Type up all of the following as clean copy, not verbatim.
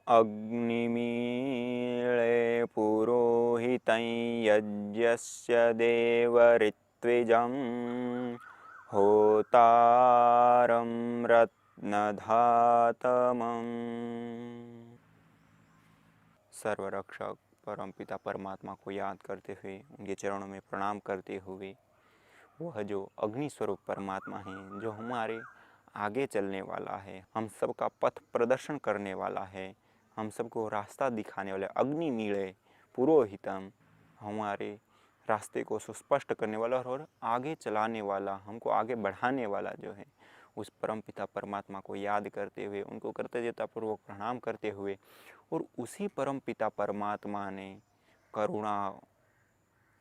अग्निमीळे पुरोहितं यज्ञस्य देवऋत्विजं होतारं रत्नधातमम्। सर्वरक्षक परमपिता परमात्मा को याद करते हुए, उनके चरणों में प्रणाम करते हुए, वह जो अग्नि स्वरूप परमात्मा है, जो हमारे आगे चलने वाला है, हम सबका पथ प्रदर्शन करने वाला है, हम सबको रास्ता दिखाने वाला, अग्नि मीळे पुरोहितम, हमारे रास्ते को सुस्पष्ट करने वाला और आगे चलाने वाला, हमको आगे बढ़ाने वाला जो है, उस परमपिता परमात्मा को याद करते हुए, उनको कृतज्ञतापूर्वक प्रणाम करते हुए, और उसी परमपिता परमात्मा ने करुणा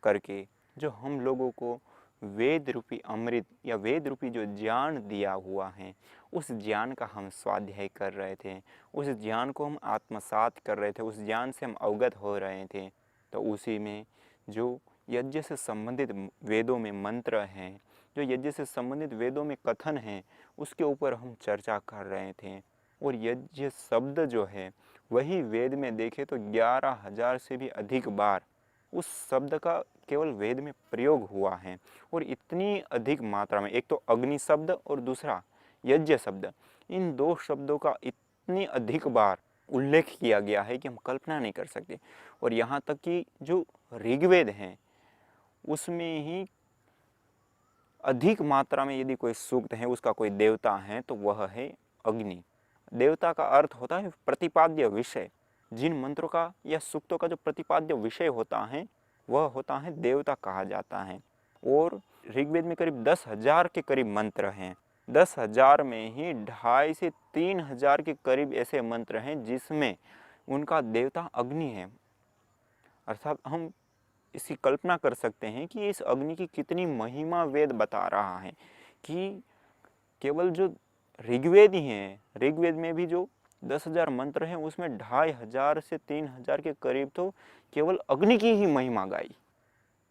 करके जो हम लोगों को वेद रूपी अमृत या वेद रूपी जो ज्ञान दिया हुआ है, उस ज्ञान का हम स्वाध्याय कर रहे थे, उस ज्ञान को हम आत्मसात कर रहे थे, उस ज्ञान से हम अवगत हो रहे थे। तो उसी में जो यज्ञ से संबंधित वेदों में मंत्र हैं, जो यज्ञ से संबंधित वेदों में कथन हैं, उसके ऊपर हम चर्चा कर रहे थे। और यज्ञ शब्द जो है वही वेद में देखे तो 11,000 से भी अधिक बार उस शब्द का केवल वेद में प्रयोग हुआ है। और इतनी अधिक मात्रा में, एक तो अग्नि शब्द और दूसरा यज्ञ शब्द, इन दो शब्दों का इतनी अधिक बार उल्लेख किया गया है कि हम कल्पना नहीं कर सकते। और यहाँ तक कि जो ऋग्वेद हैं उसमें ही अधिक मात्रा में यदि कोई सूक्त है, उसका कोई देवता है, तो वह है अग्नि। देवता का अर्थ होता है प्रतिपाद्य विषय। जिन मंत्रों का या सूक्तों का जो प्रतिपाद्य विषय होता है वह होता है देवता कहा जाता है। और ऋग्वेद में करीब 10,000 के करीब मंत्र हैं। 10,000 में ही 2,500 से 3,000 के करीब ऐसे मंत्र हैं जिसमें उनका देवता अग्नि है। अर्थात हम इसकी कल्पना कर सकते हैं कि इस अग्नि की कितनी महिमा वेद बता रहा है कि केवल जो ऋग्वेद ही हैं, ऋग्वेद में भी जो 10,000 मंत्र हैं उसमें 2,500 से 3,000 के करीब तो केवल अग्नि की ही महिमा गाई,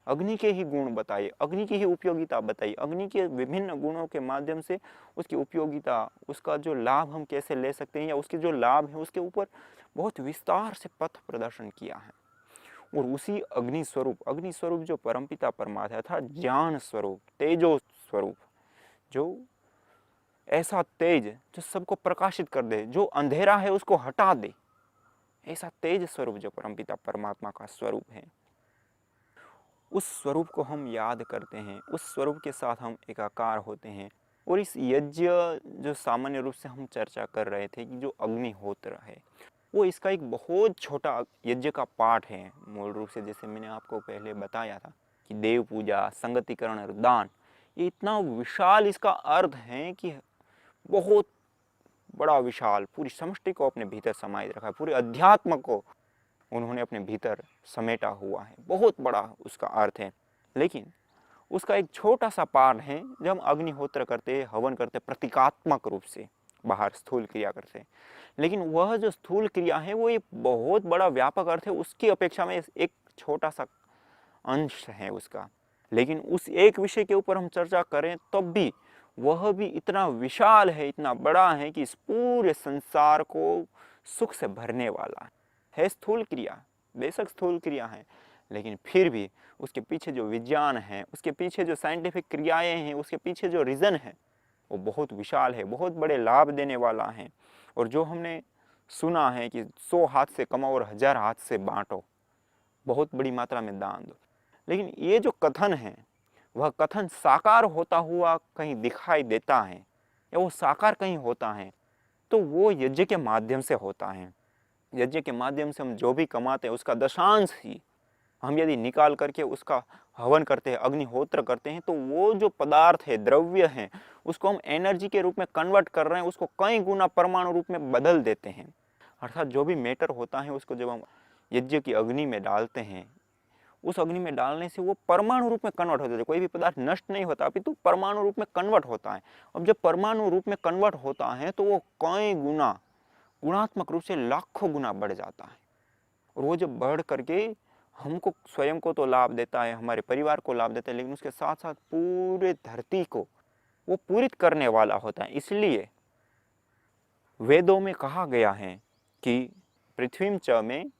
अग्नि के ही गुण बताए, अग्नि की ही उपयोगिता बताई, अग्नि के विभिन्न गुणों के माध्यम से उसकी उपयोगिता, उसका जो लाभ हम कैसे ले सकते हैं या उसके जो लाभ हैं उसके ऊपर बहुत विस्तार से पथ प्रदर्शन किया है। और उसी अग्नि स्वरूप जो परमपिता परमात्मा था, ज्ञान स्वरूप, तेजो स्वरूप, जो ऐसा तेज जो सबको प्रकाशित कर दे, जो अंधेरा है उसको हटा दे, ऐसा तेज स्वरूप जो परमपिता परमात्मा का स्वरूप है, उस स्वरूप को हम याद करते हैं, उस स्वरूप के साथ हम एकाकार होते हैं। और इस यज्ञ जो सामान्य रूप से हम चर्चा कर रहे थे कि जो अग्निहोत्र है, वो इसका एक बहुत छोटा यज्ञ का पार्ट है। मूल रूप से जैसे मैंने आपको पहले बताया था कि देव पूजा, संगतिकरण और दान, ये इतना विशाल इसका अर्थ है कि बहुत बड़ा विशाल पूरी समष्टि को अपने भीतर समाये रखा है, पूरे अध्यात्म को उन्होंने अपने भीतर समेटा हुआ है, बहुत बड़ा उसका अर्थ है। लेकिन उसका एक छोटा सा पार्ट है जब हम अग्निहोत्र करते, हवन करते, प्रतीकात्मक रूप से बाहर स्थूल क्रिया करते हैं। लेकिन वह जो स्थूल क्रिया है वो एक बहुत बड़ा व्यापक अर्थ है, उसकी अपेक्षा में एक छोटा सा अंश है उसका। लेकिन उस एक विषय के ऊपर हम चर्चा करें तब भी वह भी इतना विशाल है, इतना बड़ा है कि इस पूरे संसार को सुख से भरने वाला है। स्थूल क्रिया, बेशक स्थूल क्रिया है, लेकिन फिर भी उसके पीछे जो विज्ञान है, उसके पीछे जो साइंटिफिक क्रियाएं हैं, उसके पीछे जो रीज़न है वो बहुत विशाल है, बहुत बड़े लाभ देने वाला है। और जो हमने सुना है कि 100 हाथ से कमाओ और 1000 हाथ से बांटो, बहुत बड़ी मात्रा में दान दो, लेकिन ये जो कथन है वह कथन साकार होता हुआ कहीं दिखाई देता है या वो साकार कहीं होता है तो वो यज्ञ के माध्यम से होता है। यज्ञ के माध्यम से हम जो भी कमाते हैं उसका दशांश ही हम यदि निकाल करके उसका हवन करते हैं, अग्निहोत्र करते हैं, तो वो जो पदार्थ है, द्रव्य है, उसको हम एनर्जी के रूप में कन्वर्ट कर रहे हैं, उसको कई गुना परमाणु रूप में बदल देते हैं। अर्थात जो भी मैटर होता है उसको जब हम यज्ञ की अग्नि में डालते हैं, उस अग्नि में डालने से वो परमाणु रूप में कन्वर्ट होता है। कोई भी पदार्थ नष्ट नहीं होता, अपितु परमाणु रूप में कन्वर्ट होता है। अब जब परमाणु रूप में कन्वर्ट होता है तो वो कई गुना, गुणात्मक रूप से लाखों गुना बढ़ जाता है। और वो जब बढ़ करके हमको स्वयं को तो लाभ देता है, हमारे परिवार को लाभ देता है, लेकिन उसके साथ साथ पूरे धरती को वो पूरित करने वाला होता है। इसलिए वेदों में कहा गया है कि पृथ्वीं च में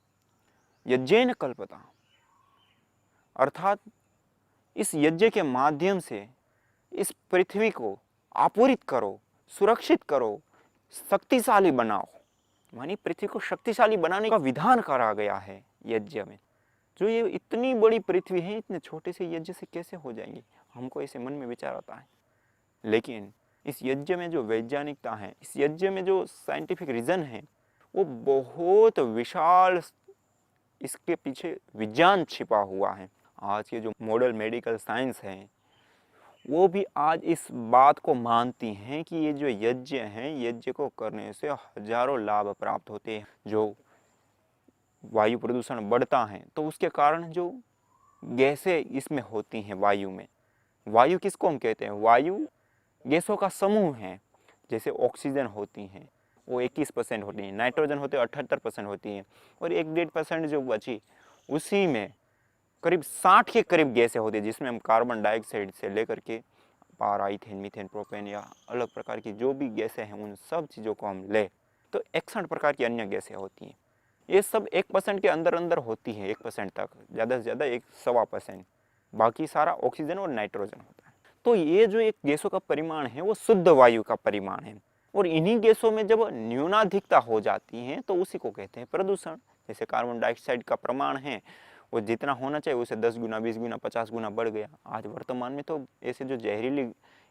यज्ञेन कल्पता, अर्थात इस यज्ञ के माध्यम से इस पृथ्वी को आपूरित करो, सुरक्षित करो, शक्तिशाली बनाओ। मानी पृथ्वी को शक्तिशाली बनाने का विधान करा गया है यज्ञ में। जो ये इतनी बड़ी पृथ्वी है, इतने छोटे से यज्ञ से कैसे हो जाएंगी, हमको ऐसे मन में विचार आता है। लेकिन इस यज्ञ में जो वैज्ञानिकता है, इस यज्ञ में जो साइंटिफिक रीजन है, वो बहुत विशाल, इसके पीछे विज्ञान छिपा हुआ है। आज के जो मॉडर्न मेडिकल साइंस है, वो भी आज इस बात को मानती हैं कि ये जो यज्ञ हैं, यज्ञ को करने से हजारों लाभ प्राप्त होते हैं। जो वायु प्रदूषण बढ़ता है तो उसके कारण जो गैसें इसमें होती हैं वायु में, वायु किसको हम कहते हैं, वायु गैसों का समूह है। जैसे ऑक्सीजन होती हैं वो 21% होती हैं, नाइट्रोजन होते 78% होती हैं, और 1-1.5% जो बची उसी में करीब 60 के करीब गैसें होती है, जिसमें हम कार्बन डाइऑक्साइड से लेकर के पारा, इथेन, मीथेन, प्रोपेन या अलग प्रकार की जो भी गैसें हैं, उन सब चीज़ों को हम ले तो 61 प्रकार की अन्य गैसें होती हैं। ये सब 1% के अंदर अंदर होती है, 1% तक, ज़्यादा से ज़्यादा 1-1.25%, बाकी सारा ऑक्सीजन और नाइट्रोजन होता है। तो ये जो एक गैसों का परिमाण है वो शुद्ध वायु का परिमाण है, और इन्हीं गैसों में जब न्यूनाधिकता हो जाती है तो उसी को कहते हैं प्रदूषण। जैसे कार्बन डाइऑक्साइड का प्रमाण है वो जितना होना चाहिए उसे 10 गुना, 20 गुना, 50 गुना बढ़ गया। आज वर्तमान में तो ऐसे जो जहरीली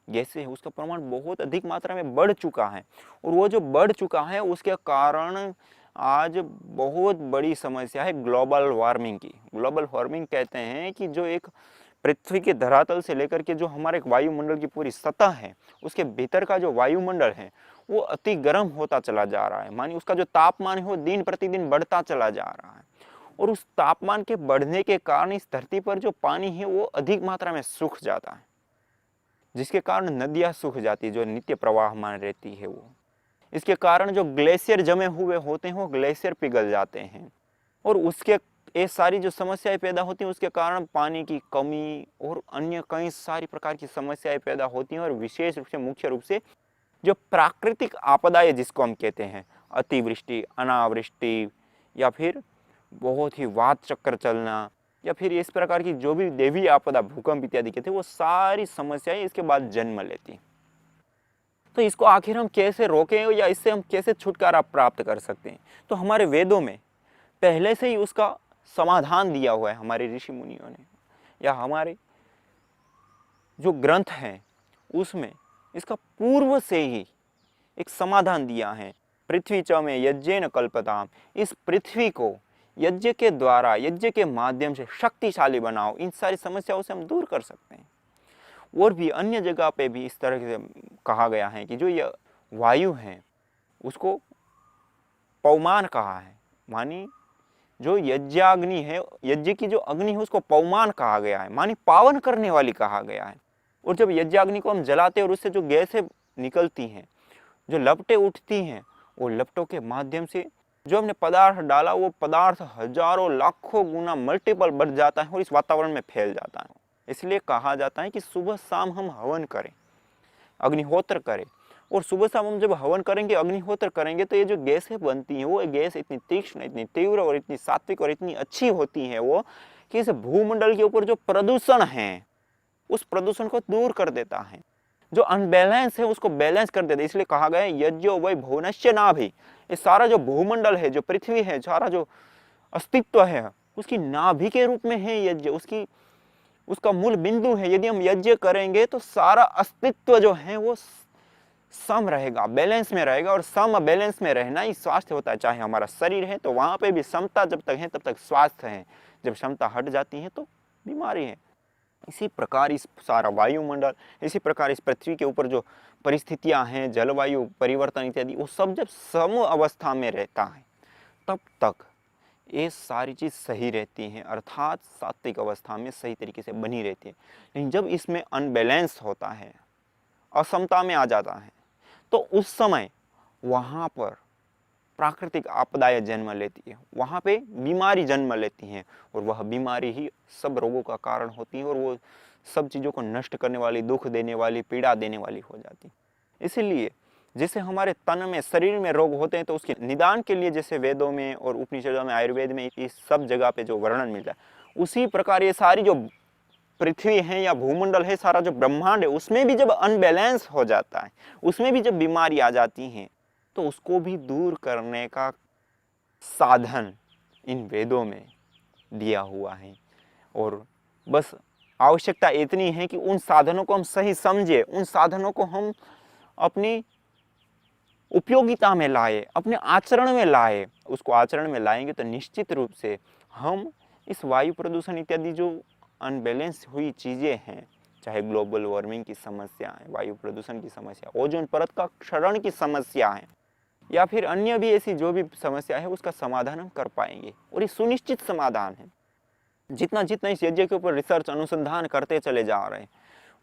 गैसें हैं उसका प्रमाण बहुत अधिक मात्रा में बढ़ चुका है, और वो जो बढ़ चुका है उसके कारण आज बहुत बड़ी समस्या है ग्लोबल वार्मिंग की। ग्लोबल वार्मिंग कहते हैं कि जो एक पृथ्वी के धरातल से लेकर के जो हमारे वायुमंडल की पूरी सतह है, उसके भीतर का जो वायुमंडल है वो अति गर्म होता चला जा रहा है। मानी उसका जो तापमान है वो दिन प्रतिदिन बढ़ता चला जा रहा है, और उस तापमान के बढ़ने के कारण इस धरती पर जो पानी है वो अधिक मात्रा में सूख जाता है, जिसके कारण नदियां सूख जाती है जो नित्य प्रवाहमान रहती है वो। इसके कारण जो ग्लेशियर जमे हुए होते हैं वो ग्लेशियर पिघल जाते हैं, और उसके ये सारी जो समस्याएं पैदा होती हैं उसके कारण पानी की कमी और अन्य कई सारी प्रकार की समस्याएं पैदा होती हैं। और विशेष रूप से, मुख्य रूप से जो प्राकृतिक आपदाएं जिसको हम कहते हैं, अतिवृष्टि, अनावृष्टि, या फिर बहुत ही वात चक्कर चलना, या फिर इस प्रकार की जो भी दैवीय आपदा, भूकंप इत्यादि कहते हैं, वो सारी समस्याएं इसके बाद जन्म लेती। तो इसको आखिर हम कैसे रोकें या इससे हम कैसे छुटकारा प्राप्त कर सकते हैं? तो हमारे वेदों में पहले से ही उसका समाधान दिया हुआ है हमारे ऋषि मुनियों ने, या हमारे जो ग्रंथ हैं उसमें इसका पूर्व से ही एक समाधान दिया है। पृथ्वी च में यज्ञेन कल्पताम, इस पृथ्वी को यज्ञ के द्वारा, यज्ञ के माध्यम से शक्तिशाली बनाओ, इन सारी समस्याओं से हम दूर कर सकते हैं। और भी अन्य जगह पे भी इस तरह से कहा गया है कि जो ये वायु है उसको पवमान कहा है। मानी जो यज्ञाग्नि है, यज्ञ की जो अग्नि है उसको पवमान कहा गया है, मानी पावन करने वाली कहा गया है। और जब यज्ञाग्नि को हम जलाते हैं और उससे जो गैसें निकलती हैं, जो लपटें उठती हैं, वो लपटों के माध्यम से जो हमने पदार्थ डाला वो पदार्थ हजारों लाखों गुना मल्टीपल बढ़ जाता है और इस वातावरण में फैल जाता है। इसलिए कहा जाता है कि सुबह शाम हम हवन करें, अग्निहोत्र करें, और सुबह शाम हम जब हवन करेंगे, अग्निहोत्र करेंगे, तो ये जो गैसें बनती हैं वो गैस इतनी तीक्ष्ण, इतनी तीव्र और इतनी सात्विक और इतनी अच्छी होती हैं वो, कि इस भूमंडल के ऊपर जो प्रदूषण है उस प्रदूषण को दूर कर देता है, जो अनबैलेंस है उसको बैलेंस कर देता है। इसलिए कहा गया है यज्ञो वै भुवनस्य नाभि, ये सारा जो भूमंडल है, जो पृथ्वी है, सारा जो अस्तित्व है उसकी नाभि के रूप में है यज्ञ, उसका मूल बिंदु है। यदि हम यज्ञ करेंगे तो सारा अस्तित्व जो है वो सम रहेगा, बैलेंस में रहेगा, और सम बैलेंस में रहना ही स्वास्थ्य होता है। चाहे हमारा शरीर है तो वहां पे भी समता जब तक है तब तक स्वास्थ्य है, जब क्षमता हट जाती है तो बीमारी है। इसी प्रकार इस सारा वायुमंडल, इसी प्रकार इस पृथ्वी के ऊपर जो परिस्थितियां हैं, जलवायु परिवर्तन इत्यादि, वो सब जब सम अवस्था में रहता है तब तक ये सारी चीज़ सही रहती हैं, अर्थात सात्विक अवस्था में सही तरीके से बनी रहती है। लेकिन जब इसमें अनबैलेंस होता है, असमता में आ जाता है, तो उस समय वहाँ पर प्राकृतिक आपदाएं जन्म लेती है, वहाँ पे बीमारी जन्म लेती हैं, और वह बीमारी ही सब रोगों का कारण होती है, और वो सब चीज़ों को नष्ट करने वाली, दुख देने वाली, पीड़ा देने वाली हो जाती है। इसीलिए जैसे हमारे तन में, शरीर में रोग होते हैं तो उसके निदान के लिए जैसे वेदों में और उपनिषदों में, आयुर्वेद में इस सब जगह पे जो वर्णन मिलता है, उसी प्रकार ये सारी जो पृथ्वी है या भूमंडल है, सारा जो ब्रह्मांड है, उसमें भी जब अनबैलेंस हो जाता है, उसमें भी जब बीमारी आ जाती है, तो उसको भी दूर करने का साधन इन वेदों में दिया हुआ है। और बस आवश्यकता इतनी है कि उन साधनों को हम सही समझे, उन साधनों को हम अपनी उपयोगिता में लाए, अपने आचरण में लाए। उसको आचरण में लाएंगे तो निश्चित रूप से हम इस वायु प्रदूषण इत्यादि जो अनबैलेंस हुई चीज़ें हैं, चाहे ग्लोबल वार्मिंग की समस्या है, वायु प्रदूषण की समस्या, ओजोन परत का क्षरण की समस्या है, या फिर अन्य भी ऐसी जो भी समस्या है, उसका समाधान हम कर पाएंगे। और ये सुनिश्चित समाधान है। जितना जितना इस यज्ञ के ऊपर रिसर्च अनुसंधान करते चले जा रहे हैं,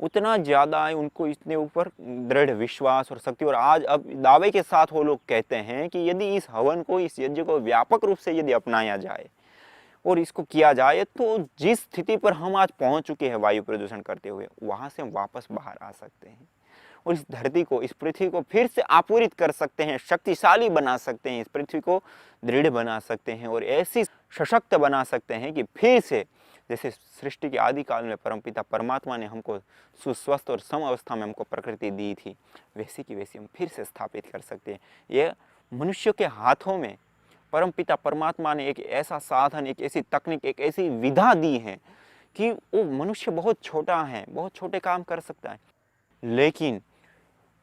उतना ज़्यादा है उनको इसके ऊपर दृढ़ विश्वास और शक्ति। और आज अब दावे के साथ वो लोग कहते हैं कि यदि इस हवन को, इस यज्ञ को व्यापक रूप से यदि अपनाया जाए और इसको किया जाए, तो जिस स्थिति पर हम आज पहुंच चुके हैं वायु प्रदूषण करते हुए, वहां से हम वापस बाहर आ सकते हैं और इस धरती को, इस पृथ्वी को फिर से आपूरित कर सकते हैं, शक्तिशाली बना सकते हैं, इस पृथ्वी को दृढ़ बना सकते हैं और ऐसी सशक्त बना सकते हैं कि फिर से जैसे सृष्टि के आदि काल में परमपिता परमात्मा ने हमको सुस्वस्थ और सम अवस्था में हमको प्रकृति दी थी, वैसी की वैसी हम फिर से स्थापित कर सकते हैं। यह मनुष्य के हाथों में परमपिता परमात्मा ने एक ऐसा साधन, एक ऐसी तकनीक, एक ऐसी विधा दी है कि वो मनुष्य बहुत छोटा है, बहुत छोटे काम कर सकता है, लेकिन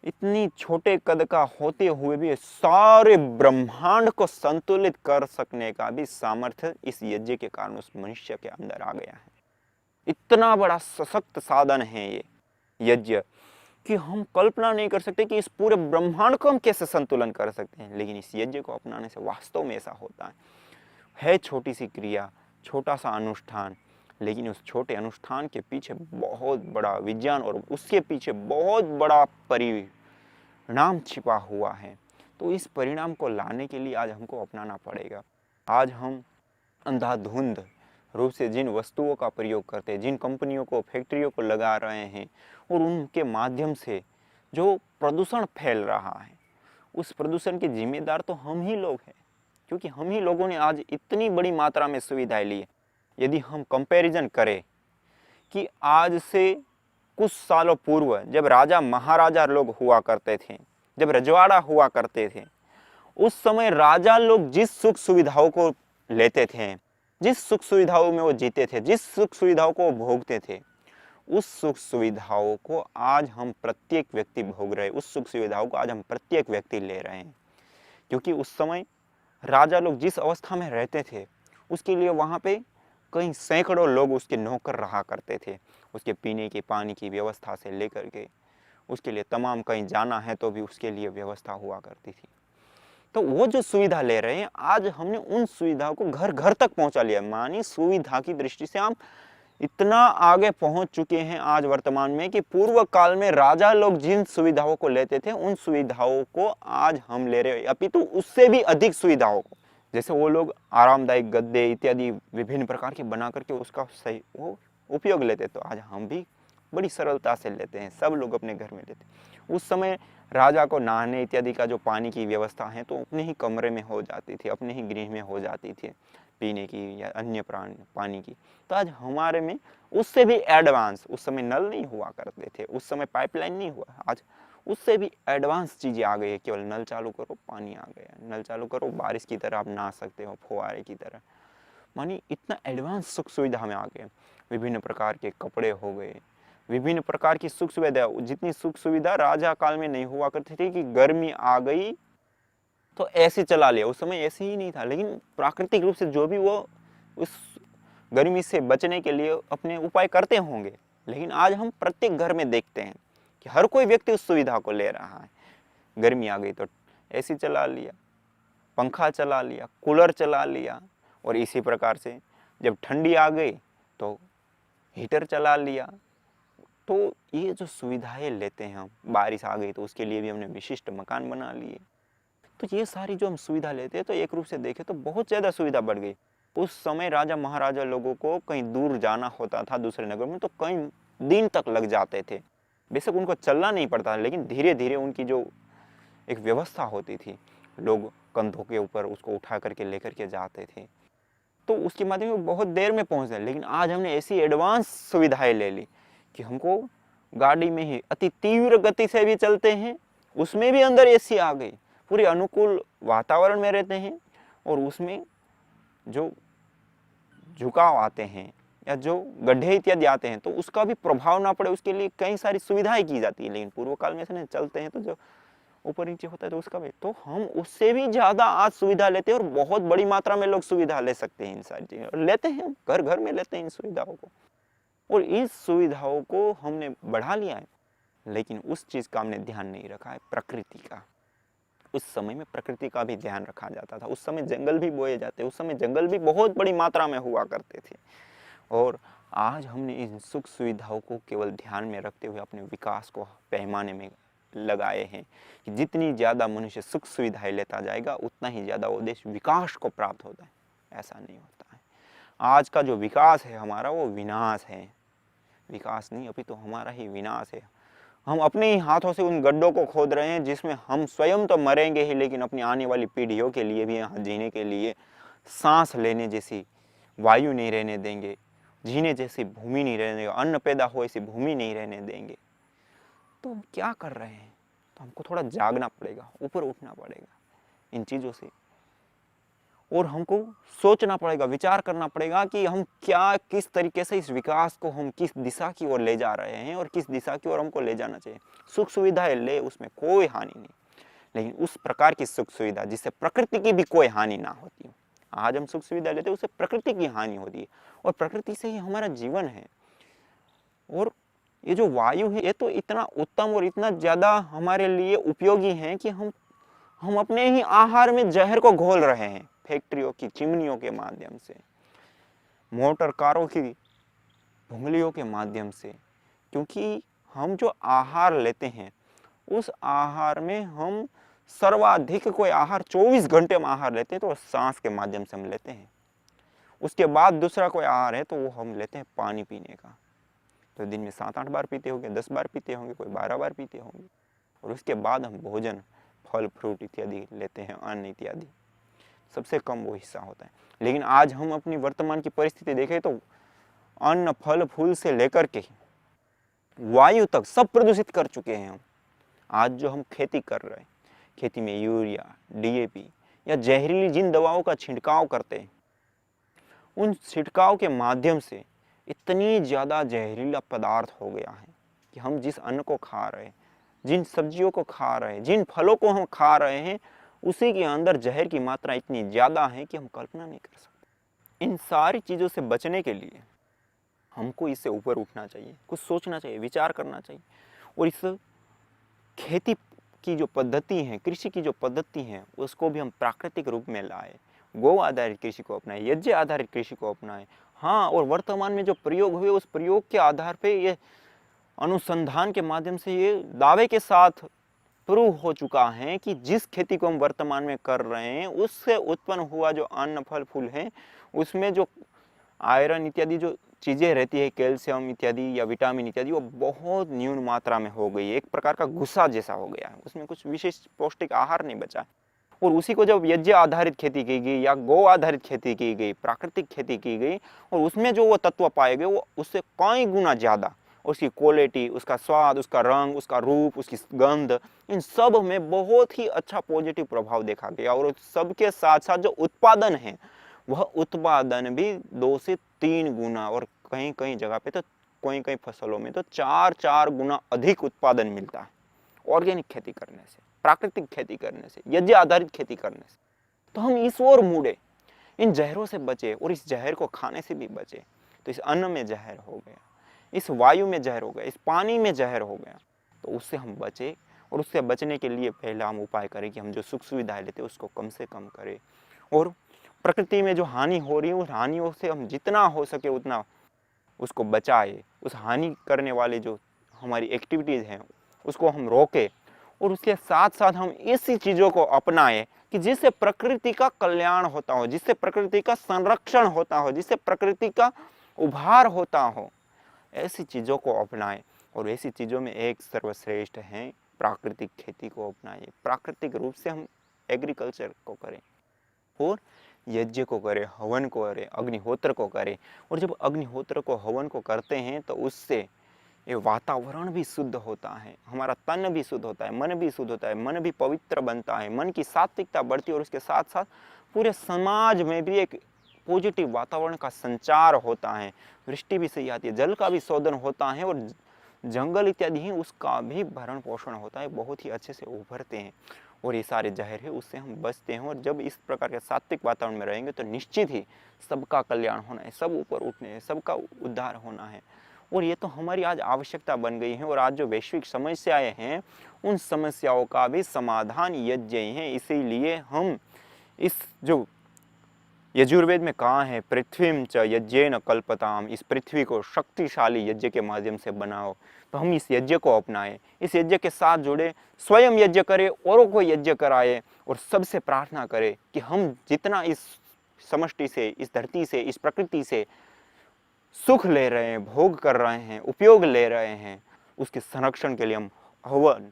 इतनी छोटे कद का होते हुए भी सारे ब्रह्मांड को संतुलित कर सकने का भी सामर्थ्य इस यज्ञ के कारण उस मनुष्य के अंदर आ गया है। इतना बड़ा सशक्त साधन है ये यज्ञ कि हम कल्पना नहीं कर सकते कि इस पूरे ब्रह्मांड को हम कैसे संतुलन कर सकते हैं, लेकिन इस यज्ञ को अपनाने से वास्तव में ऐसा होता है छोटी सी क्रिया, छोटा सा अनुष्ठान, लेकिन उस छोटे अनुष्ठान के पीछे बहुत बड़ा विज्ञान और उसके पीछे बहुत बड़ा परिणाम छिपा हुआ है। तो इस परिणाम को लाने के लिए आज हमको अपनाना पड़ेगा। आज हम अंधाधुंध रूप से जिन वस्तुओं का प्रयोग करते हैं, जिन कंपनियों को, फैक्ट्रियों को लगा रहे हैं और उनके माध्यम से जो प्रदूषण फैल रहा है, उस प्रदूषण के जिम्मेदार तो हम ही लोग हैं, क्योंकि हम ही लोगों ने आज इतनी बड़ी मात्रा में सुविधाएं ली है। यदि हम कंपैरिजन करें कि आज से कुछ सालों पूर्व जब राजा महाराजा लोग हुआ करते थे, जब रजवाड़ा हुआ करते थे, उस समय राजा लोग जिस सुख सुविधाओं को लेते थे, जिस सुख सुविधाओं में वो जीते थे, जिस सुख सुविधाओं को वो भोगते थे, उस सुख सुविधाओं को आज हम प्रत्येक व्यक्ति भोग रहे हैं, उस सुख सुविधाओं को आज हम प्रत्येक व्यक्ति ले रहे हैं। क्योंकि उस समय राजा लोग जिस अवस्था में रहते थे, उसके लिए वहाँ पे कई सैकड़ों लोग उसके नौकर रहा करते थे। उसके पीने की, पानी की व्यवस्था से लेकर के उसके लिए तमाम, कहीं जाना है तो भी उसके लिए व्यवस्था हुआ करती थी। तो वो जो सुविधा ले रहे हैं, आज हमने उन सुविधाओं को घर घर तक पहुंचा लिया। मानी सुविधा की दृष्टि से हम इतना आगे पहुंच चुके हैं आज वर्तमान में कि पूर्व काल में राजा लोग जिन सुविधाओं को लेते थे, उन सुविधाओं को आज हम ले रहे हैं, अपितु उससे भी अधिक सुविधाओं को। जैसे वो लोग आरामदायक गद्दे इत्यादि विभिन्न प्रकार के बना करके उसका सही वो उपयोग लेते, तो आज हम भी बड़ी सरलता से लेते हैं, सब लोग अपने घर में लेते हैं। उस समय राजा को नहाने इत्यादि का जो पानी की व्यवस्था है तो अपने ही कमरे में हो जाती थी, अपने ही गृह में हो जाती थी, पीने की या अन्य पानी की। तो आज हमारे में उससे भी एडवांस, उस समय नल नहीं हुआ करते थे, उस समय पाइपलाइन नहीं हुआ, आज उससे भी एडवांस चीज़ें आ गई है। केवल नल चालू करो, पानी आ गया, नल चालू करो, बारिश की तरह आप नहा सकते हो, फुहारे की तरह। मानी इतना एडवांस सुख सुविधा में आ गए। विभिन्न प्रकार के कपड़े हो गए, विभिन्न प्रकार की सुख सुविधा, जितनी सुख सुविधा राजा काल में नहीं हुआ करती थी कि गर्मी आ गई तो ऐसे चला लिया, उस समय ऐसे ही नहीं था। लेकिन प्राकृतिक रूप से जो भी वो उस गर्मी से बचने के लिए अपने उपाय करते होंगे, लेकिन आज हम प्रत्येक घर में देखते हैं कि हर कोई व्यक्ति उस सुविधा को ले रहा है। गर्मी आ गई तो एसी चला लिया, पंखा चला लिया, कूलर चला लिया, और इसी प्रकार से जब ठंडी आ गई तो हीटर चला लिया। तो ये जो सुविधाएं लेते हैं हम, बारिश आ गई तो उसके लिए भी हमने विशिष्ट मकान बना लिए। तो ये सारी जो हम सुविधा लेते हैं, तो एक रूप से देखें तो बहुत ज़्यादा सुविधा बढ़ गई। उस समय राजा महाराजा लोगों को कहीं दूर जाना होता था दूसरे नगर में, तो कई दिन तक लग जाते थे। बेशक उनको चलना नहीं पड़ता, लेकिन धीरे धीरे उनकी जो एक व्यवस्था होती थी, लोग कंधों के ऊपर उसको उठा करके लेकर के जाते थे, तो उसके माध्यम से बहुत देर में पहुंच जाए। लेकिन आज हमने ऐसी एडवांस सुविधाएं ले ली कि हमको गाड़ी में ही अति तीव्र गति से भी चलते हैं, उसमें भी अंदर एसी आ गई, पूरे अनुकूल वातावरण में रहते हैं, और उसमें जो झुकाव आते हैं या जो गड्ढे इत्यादि आते हैं तो उसका भी प्रभाव ना पड़े, उसके लिए कई सारी सुविधाएं की जाती है। लेकिन पूर्व काल में ऐसे नहीं, चलते हैं तो जो ऊपर नीचे होता है तो उसका भी, तो हम उससे भी ज्यादा आज सुविधा लेते हैं, और बहुत बड़ी मात्रा में लोग सुविधा ले सकते हैं इन सारी चीजें, और लेते हैं, हम घर घर में लेते हैं इन सुविधाओं को, और इस सुविधाओं को हमने बढ़ा लिया है। लेकिन उस चीज का हमने ध्यान नहीं रखा है, प्रकृति का। उस समय में प्रकृति का भी ध्यान रखा जाता था, उस समय जंगल भी बोए जाते, उस समय जंगल भी बहुत बड़ी मात्रा में हुआ करते थे। और आज हमने इन सुख सुविधाओं को केवल ध्यान में रखते हुए अपने विकास को पैमाने में लगाए हैं कि जितनी ज़्यादा मनुष्य सुख सुविधाएं लेता जाएगा उतना ही ज़्यादा वो देश विकास को प्राप्त होता है। ऐसा नहीं होता है। आज का जो विकास है हमारा, वो विनाश है। विकास नहीं, अभी तो हमारा ही विनाश है। हम अपने ही हाथों से उन गड्ढों को खोद रहे हैं जिसमें हम स्वयं तो मरेंगे ही, लेकिन अपनी आने वाली पीढ़ियों के लिए भी यहाँ जीने के लिए सांस लेने जैसी वायु नहीं रहने देंगे, जीने जैसी भूमि नहीं रहने देंगे, अन्न पैदा हो ऐसी भूमि नहीं रहने देंगे। तो हम क्या कर रहे हैं? तो हमको थोड़ा जागना पड़ेगा, ऊपर उठना पड़ेगा इन चीज़ों से, और हमको सोचना पड़ेगा, विचार करना पड़ेगा कि हम क्या, किस तरीके से इस विकास को हम किस दिशा की ओर ले जा रहे हैं और किस दिशा की ओर हमको ले जाना चाहिए। सुख सुविधाएं ले, उसमें कोई हानि नहीं, लेकिन उस प्रकार की सुख सुविधा जिससे प्रकृति की भी कोई हानि ना होती हो। आज हम सुख सुविधा लेते हैं, उससे प्रकृति की हानि होती है, और प्रकृति से ही हमारा जीवन है। और ये जो वायु है, ये तो इतना उत्तम और इतना ज़्यादा हमारे लिए उपयोगी है कि हम अपने ही आहार में जहर को घोल रहे हैं, फैक्ट्रियों की चिमनियों के माध्यम से, मोटर कारों की भुंगलियों के माध्यम से। क्योंकि हम जो आहार लेते हैं, उस आहार में हम सर्वाधिक कोई आहार 24 घंटे में आहार लेते हैं तो सांस के माध्यम से हम लेते हैं। उसके बाद दूसरा कोई आहार है तो वो हम लेते हैं पानी पीने का। तो दिन में 7-8 बार पीते होंगे, 10 बार पीते होंगे, कोई 12 बार पीते होंगे। और उसके बाद हम भोजन, फल फ्रूट इत्यादि लेते हैं, अन्न इत्यादि, सबसे कम वो हिस्सा होता है। लेकिन आज हम अपनी वर्तमान की परिस्थिति देखें तो अन्न फल फूल से लेकर के वायु तक सब प्रदूषित कर चुके हैं हम। आज जो हम खेती कर रहे हैं, खेती में यूरिया, डीएपी या जहरीली जिन दवाओं का छिड़काव करते हैं, उन छिड़काव के माध्यम से इतनी ज़्यादा जहरीला पदार्थ हो गया है कि हम जिस अन्न को खा रहे हैं, जिन सब्जियों को खा रहे हैं, जिन फलों को हम खा रहे हैं, उसी के अंदर जहर की मात्रा इतनी ज़्यादा है कि हम कल्पना नहीं कर सकते। इन सारी चीज़ों से बचने के लिए हमको इससे ऊपर उठना चाहिए, कुछ सोचना चाहिए, विचार करना चाहिए, और इस खेती की जो पद्धति है, कृषि की जो पद्धति है, उसको भी हम प्राकृतिक रूप में लाए, गौ आधारित कृषि को अपनाएं, यज्ञ आधारित कृषि को अपनाएं। हाँ, और वर्तमान में जो प्रयोग हुए उस प्रयोग के आधार पे ये अनुसंधान के माध्यम से ये दावे के साथ प्रूव हो चुका है कि जिस खेती को हम वर्तमान में कर रहे हैं, उससे उत्पन्न हुआ जो अन्न फल फूल है, उसमें जो आयरन इत्यादि जो चीज़ें रहती है, कैल्शियम इत्यादि या विटामिन इत्यादि, वो बहुत न्यून मात्रा में हो गई है। एक प्रकार का गुस्सा जैसा हो गया है, उसमें कुछ विशेष पौष्टिक आहार नहीं बचा। और उसी को जब यज्ञ आधारित खेती की गई या गौ आधारित खेती की गई, प्राकृतिक खेती की गई, और उसमें जो वो तत्व पाए गए वो उससे कई गुना ज़्यादा, उसकी क्वालिटी, उसका स्वाद, उसका रंग, उसका रूप, उसकी गंध, इन सब में बहुत ही अच्छा पॉजिटिव प्रभाव देखा गया। और सबके साथ साथ जो उत्पादन है, वह उत्पादन भी 2 से 3 गुना, और कहीं कहीं जगह पे तो कहीं कहीं फसलों में तो 4-4 गुना अधिक उत्पादन मिलता है ऑर्गेनिक खेती करने से, प्राकृतिक खेती करने से, यज्ञ आधारित खेती करने से। तो हम इस ओर मुड़े, इन जहरों से बचे, और इस जहर को खाने से भी बचे। तो इस अन्न में जहर हो गया, इस वायु में जहर हो गया, इस पानी में जहर हो गया, तो उससे हम बचे। और उससे बचने के लिए पहला हम उपाय करें कि हम जो सुख सुविधाएं लेते हैं उसको कम से कम करें, और प्रकृति में जो हानि हो रही है उस हानियों से हम जितना हो सके उतना उसको बचाए। उस हानि करने वाले जो हमारी एक्टिविटीज़ हैं उसको हम रोकें, और उसके साथ साथ हम ऐसी चीज़ों को अपनाएं कि जिससे प्रकृति का कल्याण होता हो, जिससे प्रकृति का संरक्षण होता हो, जिससे प्रकृति का उभार होता हो। ऐसी चीज़ों को अपनाएं, और ऐसी चीज़ों में एक सर्वश्रेष्ठ है प्राकृतिक खेती को अपनाएं, प्राकृतिक रूप से हम एग्रीकल्चर को करें और यज्ञ को करें, हवन को करें, अग्निहोत्र को करें। और जब अग्निहोत्र को, हवन को करते हैं तो उससे ये वातावरण भी शुद्ध होता है, हमारा तन भी शुद्ध होता है, मन भी शुद्ध होता है, मन भी पवित्र बनता है, मन की सात्विकता बढ़ती है और उसके साथ साथ पूरे समाज में भी एक पॉजिटिव वातावरण का संचार होता है, वृष्टि भी सही आती है, जल का भी शोधन होता है और जंगल इत्यादि ही उसका भी भरण पोषण होता है, बहुत ही अच्छे से उभरते हैं और ये सारे जहर है उससे हम बचते हैं। और जब इस प्रकार के सात्विक वातावरण में रहेंगे तो निश्चित ही सबका कल्याण होना है, सब ऊपर उठने हैं, सबका उद्धार होना है। और ये तो हमारी आज आवश्यकता बन गई है और आज जो वैश्विक समस्याएं हैं उन समस्याओं का भी समाधान यज्ञ ही है। इसीलिए हम इस जो यजुर्वेद में कहा है, पृथ्वीम च यज्ञेन कल्पताम, इस पृथ्वी को शक्तिशाली यज्ञ के माध्यम से बनाओ, तो हम इस यज्ञ को अपनाएं, इस यज्ञ के साथ जुड़े, स्वयं यज्ञ करें, औरों को यज्ञ कराए और सबसे प्रार्थना करें कि हम जितना इस समष्टि से, इस धरती से, इस प्रकृति से सुख ले रहे हैं, भोग कर रहे हैं, उपयोग ले रहे हैं, उसके संरक्षण के लिए हम हवन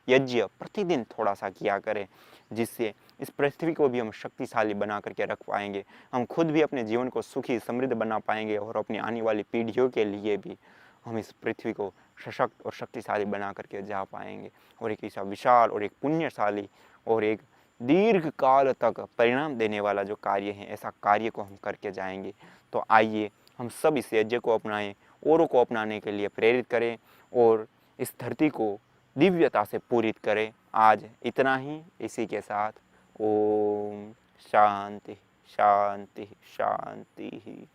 यज्ञ प्रतिदिन थोड़ा सा किया करें, जिससे इस पृथ्वी को भी हम शक्तिशाली बना करके रख पाएंगे, हम खुद भी अपने जीवन को सुखी समृद्ध बना पाएंगे और अपनी आने वाली पीढ़ियों के लिए भी हम इस पृथ्वी को सशक्त और शक्तिशाली बना करके जा पाएंगे और एक ऐसा विशाल और एक पुण्यशाली और एक दीर्घ काल तक परिणाम देने वाला जो कार्य है, ऐसा कार्य को हम करके जाएंगे। तो आइए हम सब इस यज्ञ को अपनाएं, औरों को अपनाने के लिए प्रेरित करें और इस धरती को दिव्यता से पूरित करें। आज इतना ही, इसी के साथ ओम शांति शांति शांति ही।